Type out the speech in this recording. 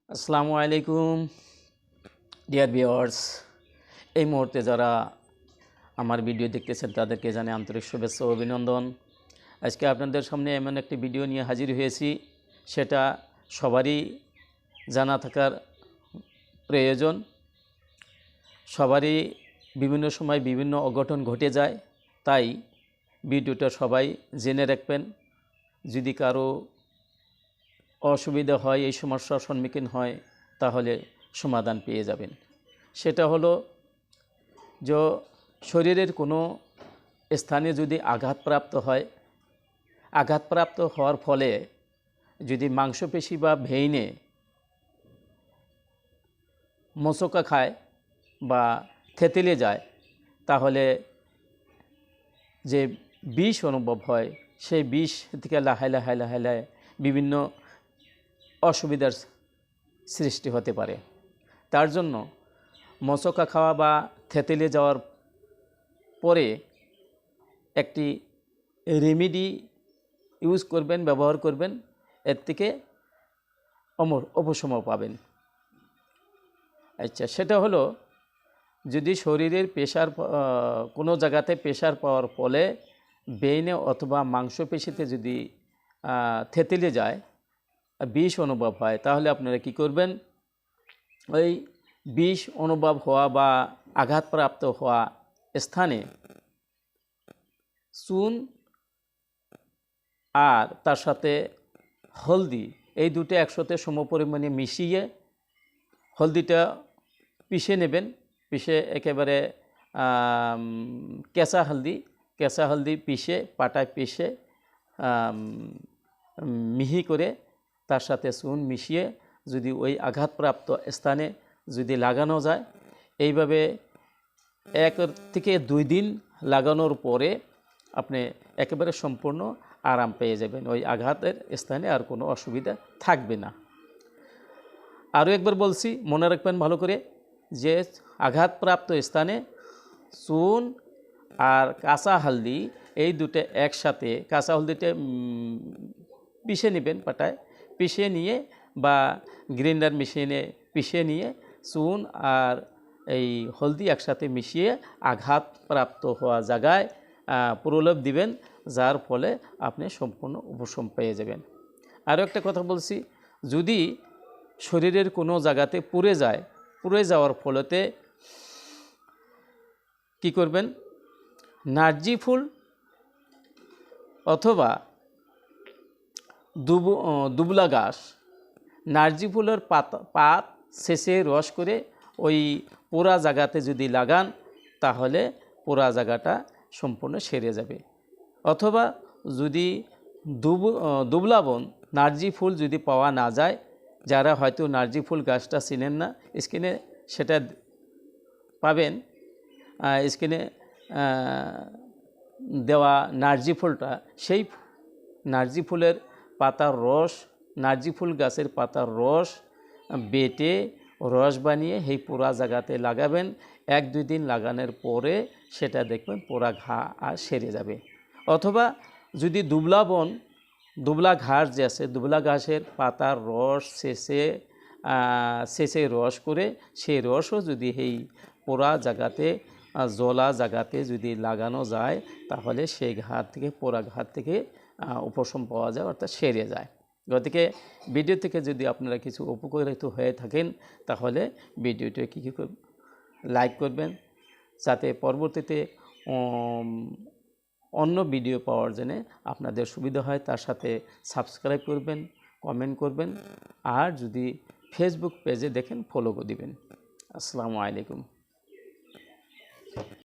আসসালামু আলাইকুম dear viewers. এই মুহূর্তে যারা আমার ভিডিও দেখতেছেন তাদেরকে জানাই আন্তরিক শুভেচ্ছা ও অভিনন্দন। আজকে আপনাদের সামনে এমন একটি ভিডিও নিয়ে হাজির হয়েছি, সেটা সবারই জানা থাকার প্রয়োজন। সবারই বিভিন্ন সময় বিভিন্ন অঘটন ঘটে যায়, তাই ভিডিওটা সবাই জেনে রাখবেন। যদি কারো অসুবিধা হয়, এই সমস্যার সম্মুখীন হয়, তাহলে সমাধান পেয়ে যাবেন। সেটা হলো যে শরীরের কোনো স্থানে যদি আঘাতপ্রাপ্ত হয়, আঘাতপ্রাপ্ত হওয়ার ফলে যদি মাংসপেশি বা ভেইনে মোচকা খায় বা থেতলে যায়, তাহলে যে বিষ অনুভব হয়, সেই বিষ থেকে লাহায় লাহায় লাহায় লাহায় বিভিন্ন অসুবিধার সৃষ্টি হতে পারে। তার জন্য মোচকা খাওয়া বা থেতলে যাওয়ার পরে একটি রেমেডি ইউজ করবেন, ব্যবহার করবেন, এর থেকে উপশম পাবেন। আচ্ছা, সেটা হলো যদি শরীরের প্রেশার কোনো জায়গাতে প্রেশার পাওয়ার ফলে বেইনে অথবা মাংসপেশিতে যদি থেতলে যায়, বিষ অনুভব হয়, তাহলে আপনারা কি করবেন, ওই বিষ অনুভব হওয়া বা আঘাতপ্রাপ্ত হওয়া স্থানে চুন আর তার সাথে হলদি, এই দুটো একসাথে সমপরিমাণে মিশিয়ে হলদিটা পিষে নেবেন। পিষে একেবারে কেঁচা হলদি পিষে পাটায় পিষে মিহি করে তার সাথে চুন মিশিয়ে যদি ওই আঘাতপ্রাপ্ত স্থানে যদি লাগানো যায়, এইভাবে 1 থেকে 2 দিন লাগানোর পরে আপনি একেবারে সম্পূর্ণ আরাম পেয়ে যাবেন। ওই আঘাতের স্থানে আর কোনো অসুবিধা থাকবে না। আরও একবার বলছি, মনে রাখবেন ভালো করে, যে আঘাতপ্রাপ্ত স্থানে চুন আর কাঁচা হলদি, এই দুটো একসাথে, কাঁচা হলদিটা পিষে নেবেন, পাটায় পিষে নিয়ে বা গ্রাইন্ডার মেশিনে পিষে নিয়ে চুন আর এই হলদি একসাথে মিশিয়ে আঘাতপ্রাপ্ত হওয়া জায়গায় প্রলেপ দিবেন, যার ফলে আপনি সম্পূর্ণ উপশম পেয়ে যাবেন। আরও একটা কথা বলছি, যদি শরীরের কোনো জায়গাতে পুড়ে যাওয়ার ফলেতে কি করবেন, নার্জি ফুল অথবা দুবলা ঘাস, নার্জি ফুলের পাত শেষে রস করে ওই পোড়া জায়গাতে যদি লাগান, তাহলে পোড়া জায়গাটা সম্পূর্ণ সেরে যাবে। অথবা যদি দুবলা বন নার্জি ফুল যদি পাওয়া না যায়, যারা হয়তো নার্জি ফুল গাছটা চিনেন না, স্ক্রিনে সেটা পাবেন, স্ক্রিনে দেওয়া নার্জি ফুলটা, সেই নার্জি ফুলের পাতার রস, নার্জি ফুল গাছের পাতার রস বেটে রস বানিয়ে এই পোড়া জায়গাতে লাগাবেন। 1-2 দিন লাগানোর পরে সেটা দেখবেন পোড়া ঘা আর সেরে যাবে। অথবা যদি দুবলা ঘাস যে আছে, দুবলা ঘাসের পাতার রস শেষে রস করে, সেই রসও যদি এই পোড়া জায়গাতে, জলা জায়গাতে যদি লাগানো যায়, তাহলে সেই ঘাত থেকে, পোড়া ঘাত থেকে উপশম পাওয়া যায়, অর্থাৎ সেরে যায়। গতিকে ভিডিও থেকে যদি আপনারা কিছু উপকৃত হয়ে থাকেন, তাহলে ভিডিওটি কী করবেন, লাইক করবেন, যাতে পরবর্তীতে অন্য ভিডিও পাওয়ার জন্য আপনাদের সুবিধা হয়। তার সাথে সাবস্ক্রাইব করবেন, কমেন্ট করবেন, আর যদি ফেসবুক পেজে দেখেন ফলো করে দিবেন। আসসালামু আলাইকুম।